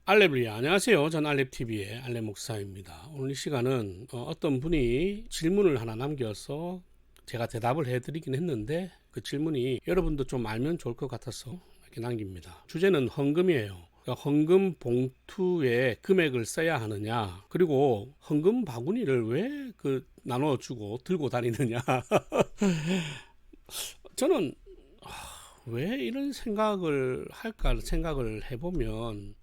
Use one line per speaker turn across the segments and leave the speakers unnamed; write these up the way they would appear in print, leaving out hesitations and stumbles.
알렙리 안녕하세요. 전 알렙TV의 알렙 목사입니다. 오늘 이 시간은 어떤 분이 질문을 하나 남겨서 제가 대답을 해드리긴 했는데 그 질문이 여러분도 좀 알면 좋을 것 같아서 이렇게 남깁니다. 주제는 헌금이에요. 그러니까 헌금 봉투에 금액을 써야 하느냐, 그리고 헌금 바구니를 왜 나눠주고 들고 다니느냐. 저는 왜 이런 생각을 할까 생각을 해보면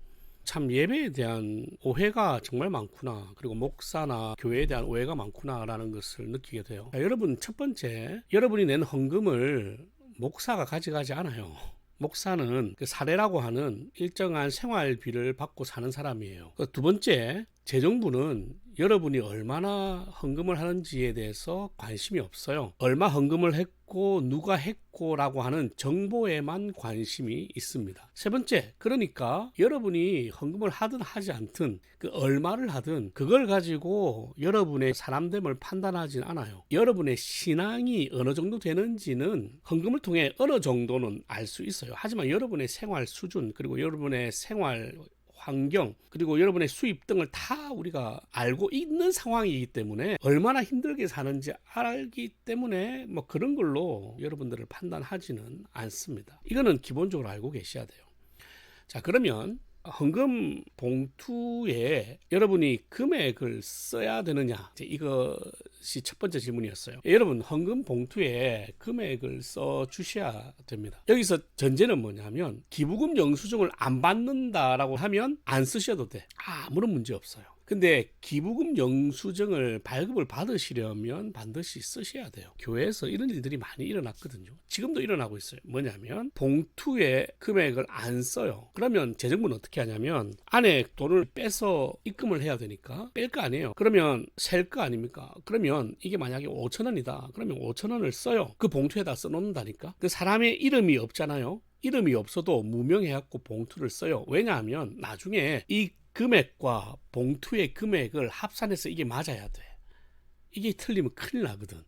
참 예배에 대한 오해가 정말 많구나, 그리고 목사나 교회에 대한 오해가 많구나라는 것을 느끼게 돼요. 여러분, 첫 번째, 여러분이 낸 헌금을 목사가 가져가지 않아요. 목사는 그 사례라고 하는 일정한 생활비를 받고 사는 사람이에요. 두 번째, 재정부는 여러분이 얼마나 헌금을 하는지에 대해서 관심이 없어요. 얼마 헌금을 했고 누가 했고라고 하는 정보에만 관심이 있습니다. 세 번째, 그러니까 여러분이 헌금을 하든 하지 않든 그 얼마를 하든 그걸 가지고 여러분의 사람됨을 판단하진 않아요. 여러분의 신앙이 어느 정도 되는지는 헌금을 통해 어느 정도는 알 수 있어요. 하지만 여러분의 생활 수준, 그리고 여러분의 생활 환경, 그리고 여러분의 수입 등을 다 우리가 알고 있는 상황이기 때문에, 얼마나 힘들게 사는지 알기 때문에 뭐 그런 걸로 여러분들을 판단하지는 않습니다. 이거는 기본적으로 알고 계셔야 돼요. 자, 그러면 헌금 봉투에 여러분이 금액을 써야 되느냐, 이것이 첫 번째 질문이었어요. 여러분, 헌금 봉투에 금액을 써 주셔야 됩니다. 여기서 전제는 뭐냐면, 기부금 영수증을 안 받는다라고 하면 안 쓰셔도 돼. 아무런 문제 없어요. 근데 기부금 영수증을 발급을 받으시려면 반드시 쓰셔야 돼요. 교회에서 이런 일들이 많이 일어났거든요. 지금도 일어나고 있어요. 뭐냐면 봉투에 금액을 안 써요. 그러면 재정부는 어떻게 하냐면 안에 돈을 빼서 입금을 해야 되니까 뺄 거 아니에요. 그러면 셀 거 아닙니까? 그러면 이게 만약에 5,000원이다. 그러면 5,000원을 써요. 그 봉투에다 써놓는다니까. 그 사람의 이름이 없잖아요. 이름이 없어도 무명해갖고 봉투를 써요. 왜냐하면 나중에 이 금액과 봉투의 금액을 합산해서 이게 맞아야 돼. 이게 틀리면 큰일 나거든.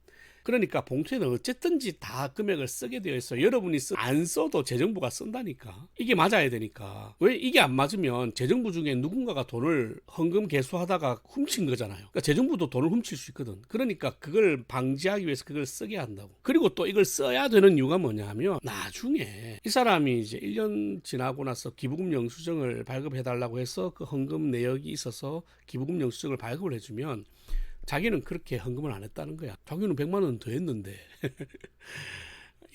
그러니까 봉투에는 어쨌든지 다 금액을 쓰게 되어 있어요. 여러분이 안 써도 재정부가 쓴다니까. 이게 맞아야 되니까. 왜 이게 안 맞으면 재정부 중에 누군가가 돈을 헌금 개수하다가 훔친 거잖아요. 그러니까 재정부도 돈을 훔칠 수 있거든. 그러니까 그걸 방지하기 위해서 그걸 쓰게 한다고. 그리고 또 이걸 써야 되는 이유가 뭐냐면, 나중에 이 사람이 이제 1년 지나고 나서 기부금 영수증을 발급해달라고 해서 그 헌금 내역이 있어서 기부금 영수증을 발급을 해주면 자기는 그렇게 헌금을 안 했다는 거야. 자기는 100만 원 더 했는데.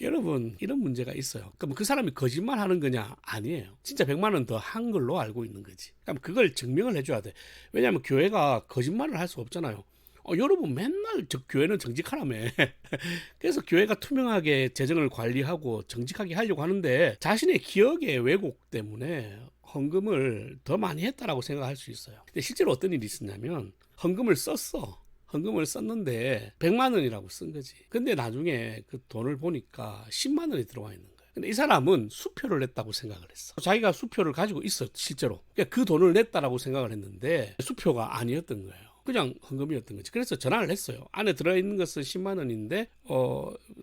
여러분, 이런 문제가 있어요. 그럼 그 사람이 거짓말 하는 거냐? 아니에요. 진짜 100만 원 더 한 걸로 알고 있는 거지. 그럼 그걸 증명을 해줘야 돼. 왜냐하면 교회가 거짓말을 할 수 없잖아요. 여러분, 맨날 교회는 정직하라며. 그래서 교회가 투명하게 재정을 관리하고 정직하게 하려고 하는데, 자신의 기억의 왜곡 때문에 헌금을 더 많이 했다라고 생각할 수 있어요. 근데 실제로 어떤 일이 있었냐면, 헌금을 썼는데 100만 원이라고 쓴 거지. 근데 나중에 그 돈을 보니까 10만 원이 들어와 있는 거야. 근데 이 사람은 수표를 냈다고 생각을 했어. 자기가 수표를 가지고 있어, 실제로. 그러니까 그 돈을 냈다라고 생각을 했는데 수표가 아니었던 거예요. 그냥 헌금이었던 거지. 그래서 전화를 했어요. 안에 들어있는 것은 10만 원인데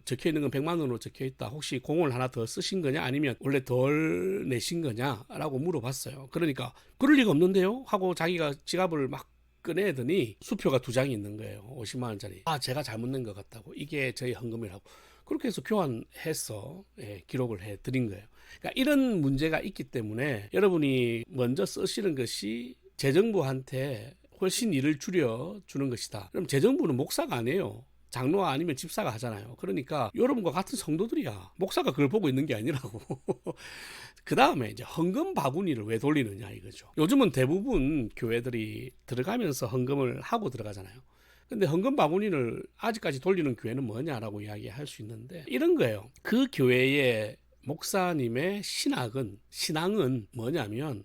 적혀있는 건 100만 원으로 적혀있다. 혹시 공을 하나 더 쓰신 거냐, 아니면 원래 덜 내신 거냐 라고 물어봤어요. 그러니까 그럴 리가 없는데요 하고 자기가 지갑을 막 꺼내더니 수표가 2장이 있는 거예요. 50만 원짜리. 제가 잘못 낸 것 같다고. 이게 저희 헌금이라고. 그렇게 해서 교환해서 기록을 해드린 거예요. 그러니까 이런 문제가 있기 때문에 여러분이 먼저 쓰시는 것이 재정부한테 훨씬 일을 줄여주는 것이다. 그럼 재정부는 목사가 아니에요. 장로가 아니면 집사가 하잖아요. 그러니까 여러분과 같은 성도들이야. 목사가 그걸 보고 있는 게 아니라고. 그 다음에 이제 헌금 바구니를 왜 돌리느냐 이거죠. 요즘은 대부분 교회들이 들어가면서 헌금을 하고 들어가잖아요. 근데 헌금 바구니를 아직까지 돌리는 교회는 뭐냐라고 이야기할 수 있는데, 이런 거예요. 그 교회의 목사님의 신앙은 뭐냐면,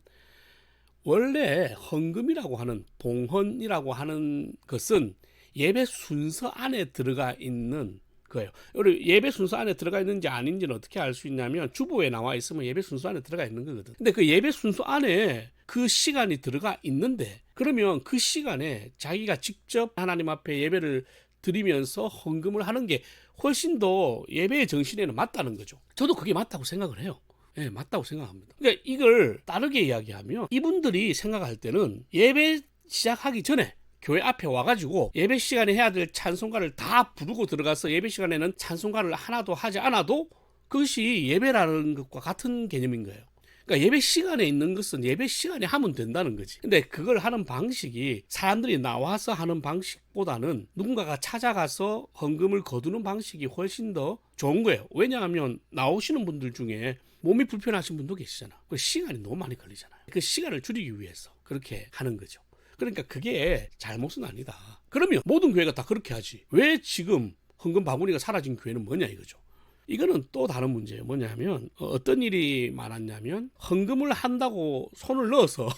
원래 헌금이라고 하는, 봉헌이라고 하는 것은 예배 순서 안에 들어가 있는 거예요. 예배 순서 안에 들어가 있는지 아닌지는 어떻게 알 수 있냐면, 주보에 나와 있으면 예배 순서 안에 들어가 있는 거거든. 근데 그 예배 순서 안에 그 시간이 들어가 있는데, 그러면 그 시간에 자기가 직접 하나님 앞에 예배를 드리면서 헌금을 하는 게 훨씬 더 예배의 정신에는 맞다는 거죠. 저도 그게 맞다고 생각을 해요. 예, 맞다고 생각합니다. 그러니까 이걸 다르게 이야기하면 이분들이 생각할 때는 예배 시작하기 전에 교회 앞에 와가지고 예배 시간에 해야 될 찬송가를 다 부르고 들어가서 예배 시간에는 찬송가를 하나도 하지 않아도 그것이 예배라는 것과 같은 개념인 거예요. 그러니까 예배 시간에 있는 것은 예배 시간에 하면 된다는 거지. 근데 그걸 하는 방식이 사람들이 나와서 하는 방식보다는 누군가가 찾아가서 헌금을 거두는 방식이 훨씬 더 좋은 거예요. 왜냐하면 나오시는 분들 중에 몸이 불편하신 분도 계시잖아. 그 시간이 너무 많이 걸리잖아요. 그 시간을 줄이기 위해서 그렇게 하는 거죠. 그러니까 그게 잘못은 아니다. 그러면 모든 교회가 다 그렇게 하지. 왜 지금 헌금 바구니가 사라진 교회는 뭐냐 이거죠. 이거는 또 다른 문제예요. 뭐냐면 어떤 일이 많았냐면 헌금을 한다고 손을 넣어서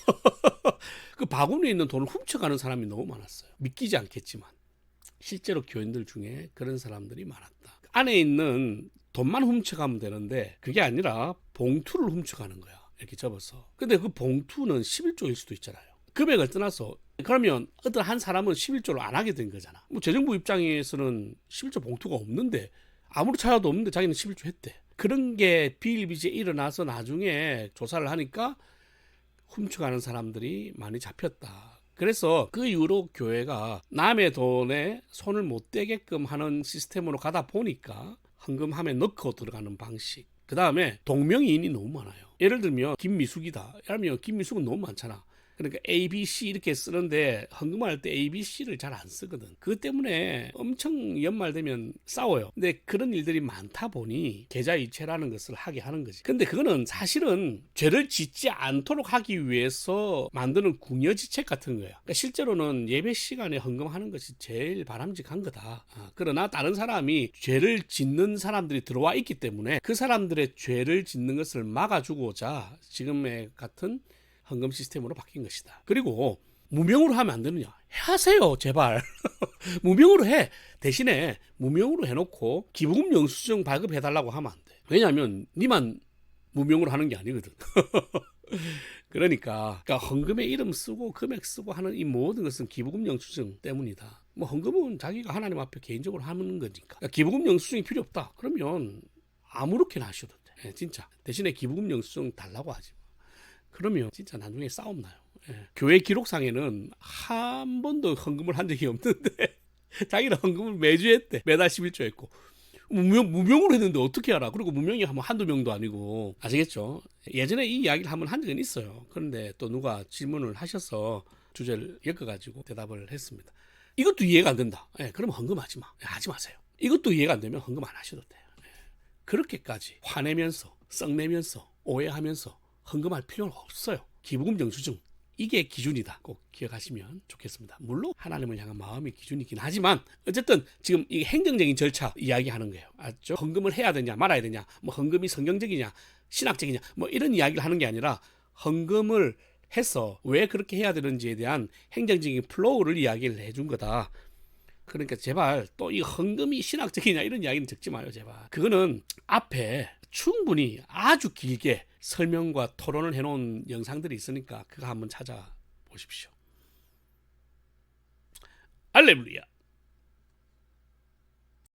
그 바구니에 있는 돈을 훔쳐가는 사람이 너무 많았어요. 믿기지 않겠지만 실제로 교인들 중에 그런 사람들이 많았다. 안에 있는 돈만 훔쳐가면 되는데 그게 아니라 봉투를 훔쳐가는 거야. 이렇게 접어서. 근데 그 봉투는 11조일 수도 있잖아요. 금액을 떠나서 그러면 어떤 한 사람은 11조를 안 하게 된 거잖아. 뭐 재정부 입장에서는 11조 봉투가 없는데 아무리 찾아도 없는데 자기는 11조 했대. 그런 게 비일비재에 일어나서 나중에 조사를 하니까 훔쳐가는 사람들이 많이 잡혔다. 그래서 그 이후로 교회가 남의 돈에 손을 못 대게끔 하는 시스템으로 가다 보니까 헌금함에 넣고 들어가는 방식. 그 다음에 동명이인이 너무 많아요. 예를 들면 김미숙이다. 그러면 김미숙은 너무 많잖아. 그러니까 A, B, C 이렇게 쓰는데 헌금할 때 A, B, C를 잘 안 쓰거든. 그것 때문에 엄청 연말되면 싸워요. 근데 그런 일들이 많다 보니 계좌이체라는 것을 하게 하는 거지. 근데 그거는 사실은 죄를 짓지 않도록 하기 위해서 만드는 궁여지책 같은 거야. 그러니까 실제로는 예배 시간에 헌금하는 것이 제일 바람직한 거다. 그러나 다른 사람이 죄를 짓는 사람들이 들어와 있기 때문에 그 사람들의 죄를 짓는 것을 막아주고자 지금의 같은 헌금 시스템으로 바뀐 것이다. 그리고 무명으로 하면 안 되느냐? 하세요, 제발. 무명으로 해. 대신에 무명으로 해놓고 기부금 영수증 발급해달라고 하면 안 돼. 왜냐하면 니만 무명으로 하는 게 아니거든. 그러니까 헌금에 이름 쓰고 금액 쓰고 하는 이 모든 것은 기부금 영수증 때문이다. 뭐 헌금은 자기가 하나님 앞에 개인적으로 하는 거니까. 기부금 영수증이 필요 없다. 그러면 아무렇게나 하셔도 돼. 진짜. 대신에 기부금 영수증 달라고 하지. 그러면 진짜 나중에 싸움 나요. 교회 기록상에는 한 번도 헌금을 한 적이 없는데 자기는 헌금을 매주 했대. 매달 11조 했고 무명으로 했는데 어떻게 알아? 그리고 무명이 하면 한두 명도 아니고. 아시겠죠? 예전에 이 이야기를 한번 한 적은 있어요. 그런데 또 누가 질문을 하셔서 주제를 엮어가지고 대답을 했습니다. 이것도 이해가 안 된다. 그러면 헌금하지 마. 하지 마세요. 이것도 이해가 안 되면 헌금 안 하셔도 돼요. 그렇게까지 화내면서 썩내면서 오해하면서 헌금할 필요는 없어요. 기부금 영수증 이게 기준이다. 꼭 기억하시면 좋겠습니다. 물론 하나님을 향한 마음이 기준이긴 하지만 어쨌든 지금 이 행정적인 절차 이야기하는 거예요. 알죠? 헌금을 해야 되냐 말아야 되냐, 뭐 헌금이 성경적이냐 신학적이냐 뭐 이런 이야기를 하는 게 아니라 헌금을 해서 왜 그렇게 해야 되는지에 대한 행정적인 플로우를 이야기를 해준 거다. 그러니까 제발 또 이 헌금이 신학적이냐 이런 이야기는 적지 마요, 제발. 그거는 앞에 충분히 아주 길게 설명과 토론을 해놓은 영상들이 있으니까 그거 한번 찾아보십시오. 할렐루야.